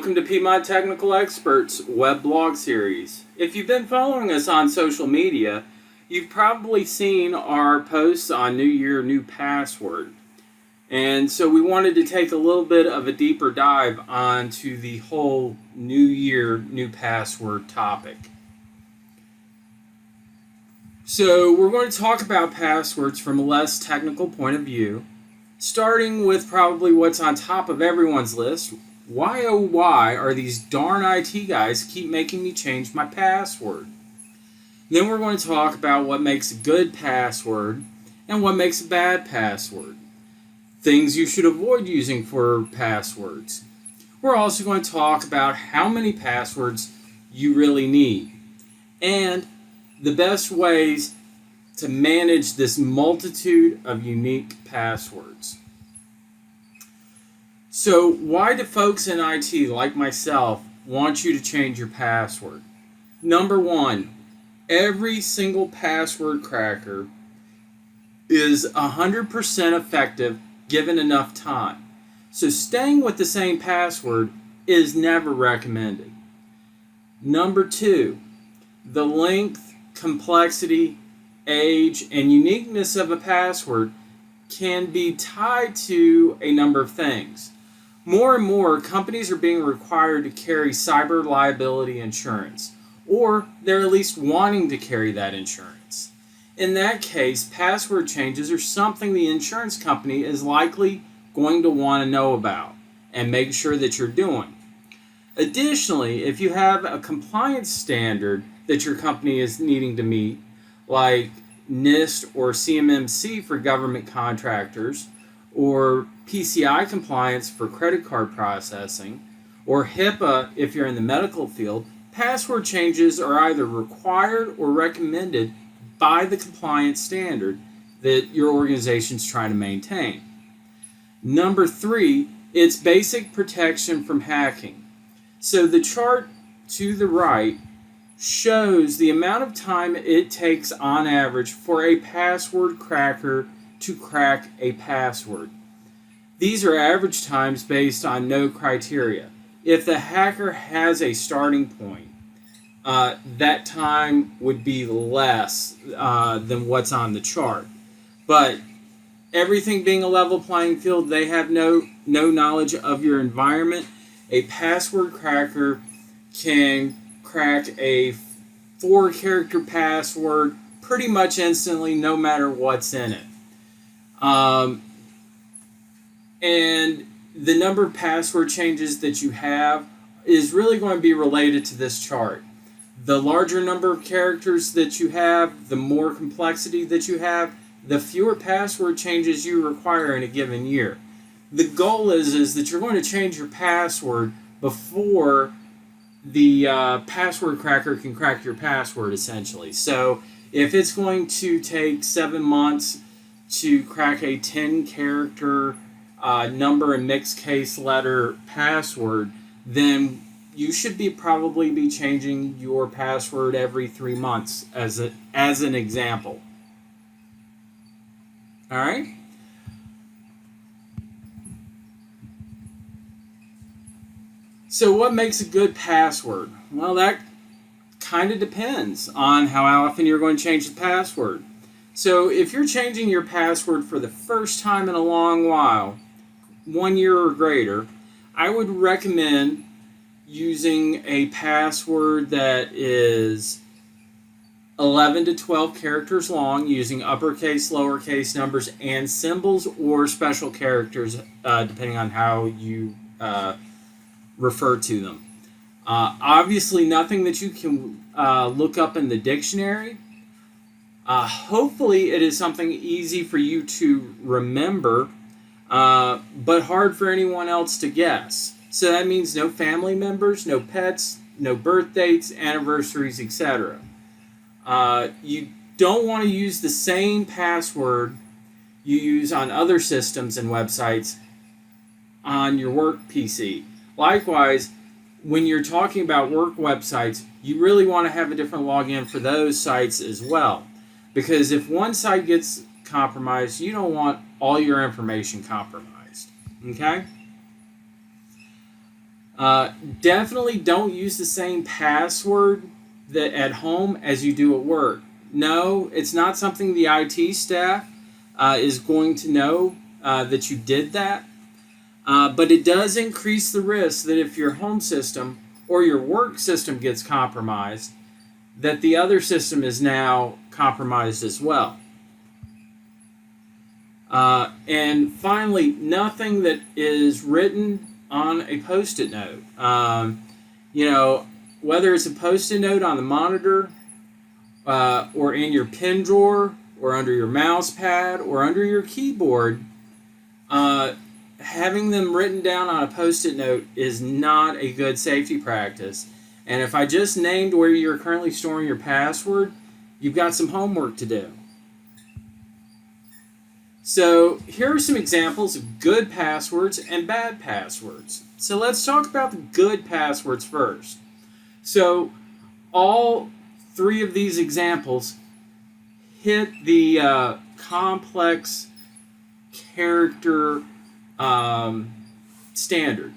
welcome to Piedmont Technical Experts web blog series. If you've been following us on social media, you've probably seen our posts on New Year, New Password. And so we wanted to take a little bit of a deeper dive onto the whole New Year, New Password topic. So we're going to talk about passwords from a less technical point of view, starting with probably what's on top of everyone's list. Why oh why are these darn IT guys keep making me change my password? Then we're going to talk about what makes a good password and what makes a bad password. Things you should avoid using for passwords. We're also going to talk about how many passwords you really need and the best ways to manage this multitude of unique passwords. So why do folks in IT like myself want you to change your password? Number one, every single password cracker is 100% effective given enough time. So staying with the same password is never recommended. Number two, the length, complexity, age, and uniqueness of a password can be tied to a number of things. More and more, companies are being required to carry cyber liability insurance, or they're at least wanting to carry that insurance. In that case, password changes are something the insurance company is likely going to want to know about and make sure that you're doing. Additionally, if you have a compliance standard that your company is needing to meet, like NIST or CMMC for government contractors, or PCI compliance for credit card processing, or HIPAA if you're in the medical field, password changes are either required or recommended by the compliance standard that your organization's trying to maintain. Number three, it's basic protection from hacking. So the chart to the right shows the amount of time it takes on average for a password cracker to crack a password. These are average times based on no criteria. If the hacker has a starting point, that time would be less than what's on the chart. But everything being a level playing field, they have no knowledge of your environment. A password cracker can crack a 4-character password pretty much instantly, no matter what's in it. And the number of password changes that you have is really going to be related to this chart. The larger number of characters that you have, the more complexity that you have, the fewer password changes you require in a given year. The goal is that you're going to change your password before the password cracker can crack your password, essentially. So if it's going to take 7 months to crack a 10-character number and mixed case letter password, then you should probably be changing your password every 3 months as an example. All right? So what makes a good password? Well, that kind of depends on how often you're going to change the password. So if you're changing your password for the first time in a long while, 1 year or greater, I would recommend using a password that is 11 to 12 characters long, using uppercase, lowercase numbers, and symbols or special characters, depending on how you refer to them. Obviously, nothing that you can look up in the dictionary. Hopefully, it is something easy for you to remember, but hard for anyone else to guess. So that means no family members, no pets, no birth dates, anniversaries, etc. You don't want to use the same password you use on other systems and websites on your work PC. Likewise, when you're talking about work websites, you really want to have a different login for those sites as well. Because if one site gets compromised, you don't want all your information compromised. Okay? Definitely don't use the same password that at home as you do at work. No, it's not something the IT staff is going to know that you did that. But it does increase the risk that if your home system or your work system gets compromised, that the other system is now compromised as well. And finally, nothing that is written on a post-it note. You know, whether it's a post-it note on the monitor, or in your pen drawer, or under your mouse pad, or under your keyboard, having them written down on a post-it note is not a good safety practice. And if I just named where you're currently storing your password, you've got some homework to do. So here are some examples of good passwords and bad passwords. So let's talk about the good passwords first. So all three of these examples hit the complex character standard.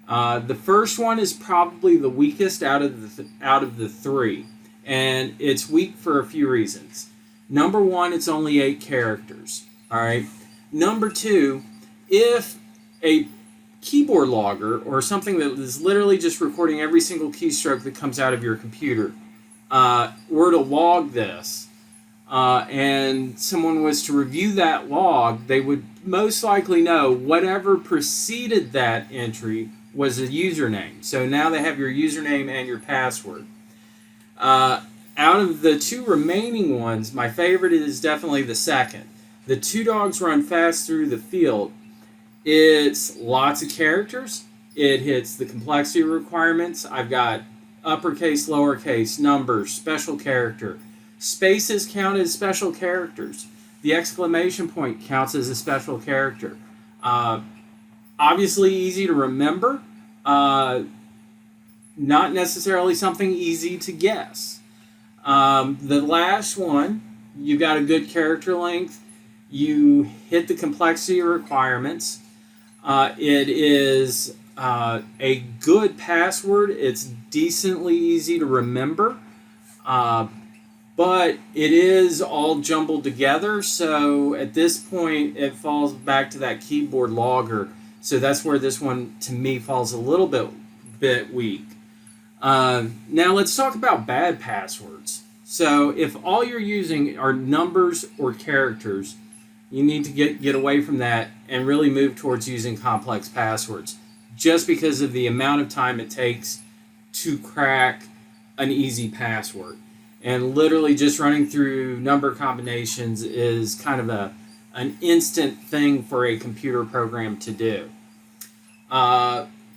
The first one is probably the weakest out of the three, and it's weak for a few reasons. Number one, it's only 8 characters. All right. Number two, if a keyboard logger or something that is literally just recording every single keystroke that comes out of your computer were to log this, and someone was to review that log, they would most likely know whatever preceded that entry was a username. So now they have your username and your password. Out of the 2 remaining ones, my favorite is definitely the second. The 2 dogs run fast through the field. It's lots of characters. It hits the complexity requirements. I've got uppercase, lowercase, numbers, special character. Spaces count as special characters. The exclamation point counts as a special character. Obviously easy to remember. Not necessarily something easy to guess. The last one, you got a good character length. You hit the complexity requirements. It is a good password. It's decently easy to remember. But it is all jumbled together. So at this point, it falls back to that keyboard logger. So that's where this one, to me, falls a little bit weak. Now let's talk about bad passwords. So if all you're using are numbers or characters, you need to get away from that and really move towards using complex passwords, just because of the amount of time it takes to crack an easy password. And literally just running through number combinations is kind of an instant thing for a computer program to do.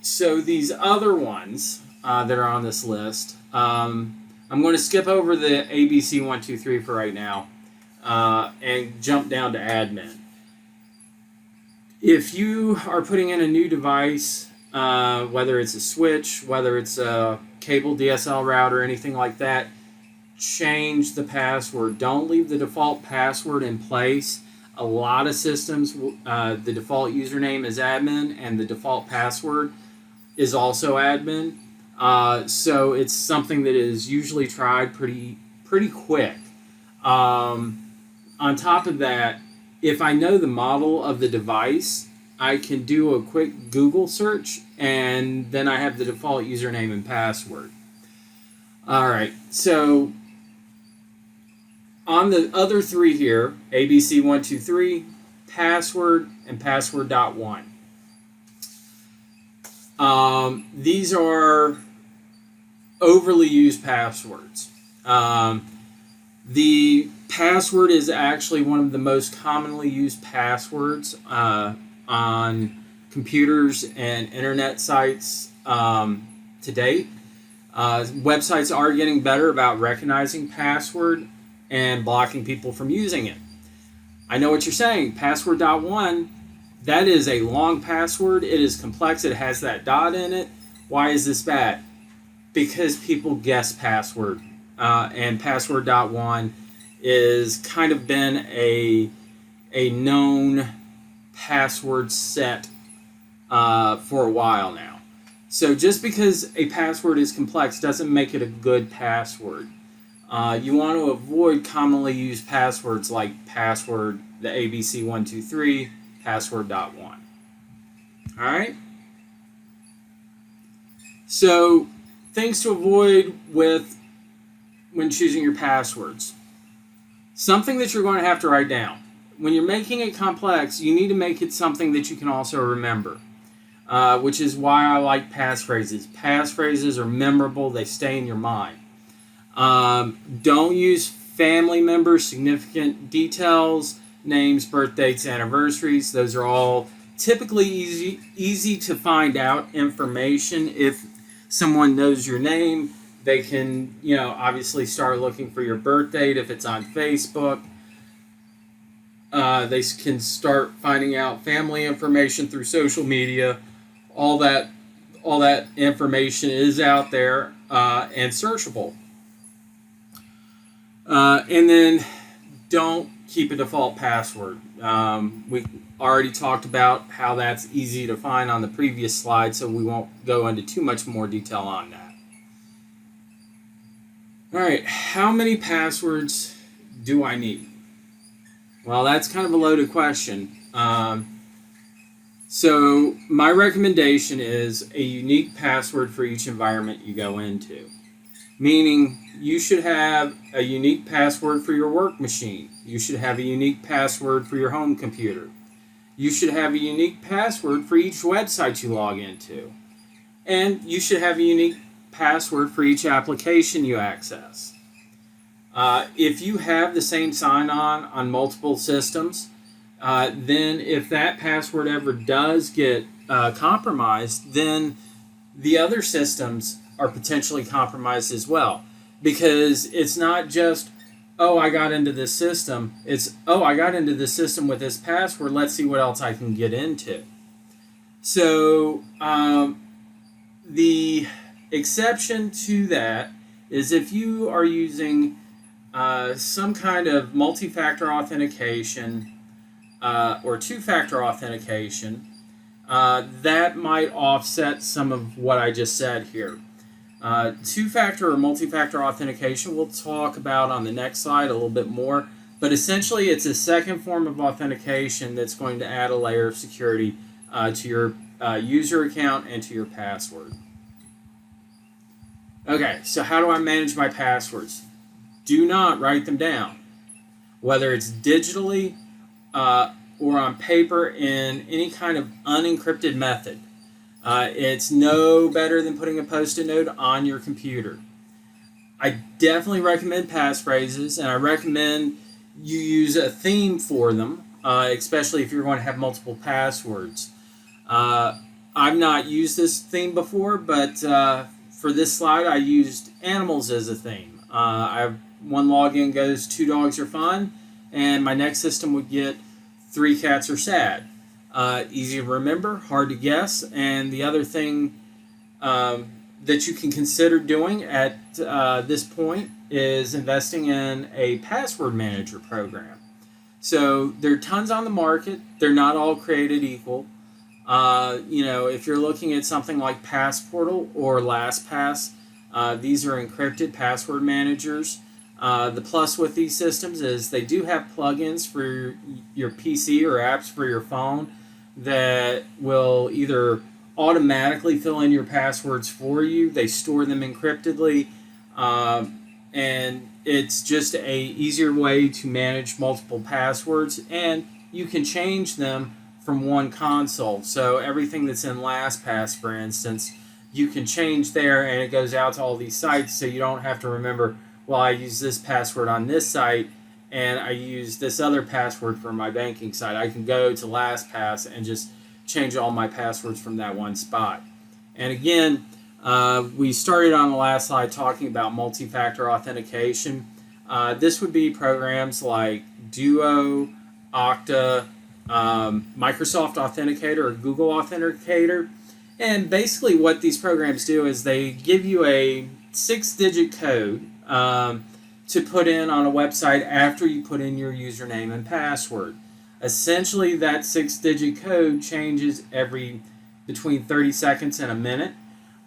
So these other ones that are on this list, I'm going to skip over the ABC 1, 2, 3 for right now. And jump down to admin. If you are putting in a new device, whether it's a switch, whether it's a cable DSL router, anything like that, change the password. Don't leave the default password in place. A lot of systems, the default username is admin and the default password is also admin. So it's something that is usually tried pretty quick. On top of that, if I know the model of the device, I can do a quick Google search, and then I have the default username and password. All right, so on the other 3 here, ABC 1, 2, 3, password, and password.1. These are overly used passwords. The password is actually one of the most commonly used passwords on computers and internet sites to date. Websites are getting better about recognizing password and blocking people from using it. I know what you're saying. Password.1, that is a long password. It is complex. It has that dot in it. Why is this bad? Because people guess password. And password.1 is kind of been a known password set for a while now. So just because a password is complex doesn't make it a good password. You want to avoid commonly used passwords like password, the ABC123, password.1. All right? So things to avoid when choosing your passwords. Something that you're going to have to write down. When you're making it complex, you need to make it something that you can also remember, which is why I like passphrases. Passphrases are memorable. They stay in your mind. Don't use family members, significant details, names, birth dates, anniversaries. Those are all typically easy to find out information. If someone knows your name, they can, obviously start looking for your birth date if it's on Facebook. They can start finding out family information through social media. All that information is out there and searchable. And then don't keep a default password. We already talked about how that's easy to find on the previous slide, so we won't go into too much more detail on that. All right, how many passwords do I need? Well, that's kind of a loaded question. So my recommendation is a unique password for each environment you go into. Meaning you should have a unique password for your work machine. You should have a unique password for your home computer. You should have a unique password for each website you log into. And you should have a unique password for each application you access. If you have the same sign-on multiple systems, then if that password ever does get compromised, then the other systems are potentially compromised as well. Because it's not just, oh, I got into this system. It's, oh, I got into this system with this password. Let's see what else I can get into. So the exception to that is if you are using some kind of multi-factor authentication or two-factor authentication, that might offset some of what I just said here. Two-factor or multi-factor authentication we'll talk about on the next slide a little bit more, but essentially it's a second form of authentication that's going to add a layer of security to your user account and to your password. Okay, so how do I manage my passwords? Do not write them down, whether it's digitally or on paper in any kind of unencrypted method. It's no better than putting a Post-it note on your computer. I definitely recommend passphrases, and I recommend you use a theme for them, especially if you're going to have multiple passwords. I've not used this theme before, but for this slide, I used animals as a theme. One login goes 2 dogs are fun, and my next system would get 3 cats are sad. Easy to remember, hard to guess, and the other thing that you can consider doing at this point is investing in a password manager program. So there are tons on the market. They're not all created equal. If you're looking at something like Passportal or LastPass, these are encrypted password managers. The plus with these systems is they do have plugins for your PC or apps for your phone that will either automatically fill in your passwords for you. They store them encryptedly, and it's just a easier way to manage multiple passwords, and you can change them from one console. So everything that's in LastPass, for instance, you can change there, and it goes out to all these sites, so you don't have to remember, well, I use this password on this site, and I use this other password for my banking site. I can go to LastPass and just change all my passwords from that one spot. And again, we started on the last slide talking about multi-factor authentication. This would be programs like Duo, Okta, Microsoft Authenticator, or Google Authenticator. And basically what these programs do is they give you a 6-digit code to put in on a website after you put in your username and password. Essentially, that 6-digit code changes every between 30 seconds and a minute.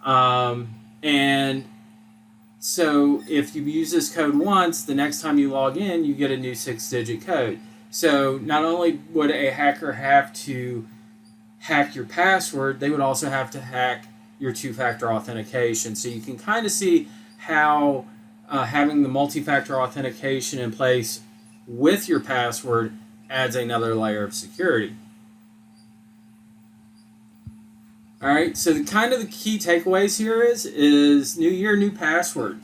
And so if you use this code once, the next time you log in, you get a new 6-digit code. So not only would a hacker have to hack your password, they would also have to hack your two-factor authentication. So you can kind of see how having the multi-factor authentication in place with your password adds another layer of security. All right, so the key takeaways here is new year, new password.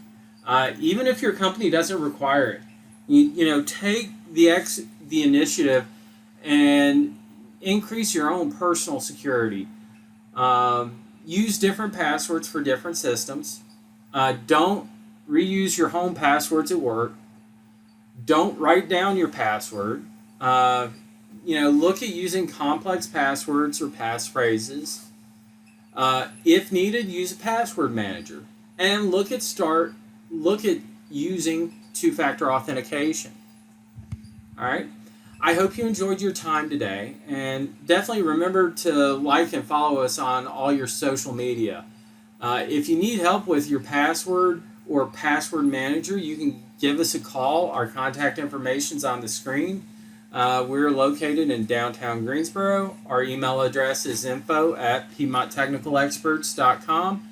Even if your company doesn't require it, take the initiative and increase your own personal security. Use different passwords for different systems. Don't reuse your home passwords at work. Don't write down your password. Look at using complex passwords or passphrases. If needed, use a password manager, and look at using two-factor authentication. All right. I hope you enjoyed your time today, and definitely remember to like and follow us on all your social media. If you need help with your password or password manager, you can give us a call. Our contact information is on the screen. We're located in downtown Greensboro. Our email address is info@PiedmontTechnicalExperts.com,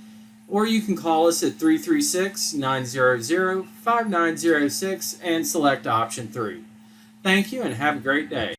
or you can call us at 336-900-5906 and select option 3. Thank you and have a great day.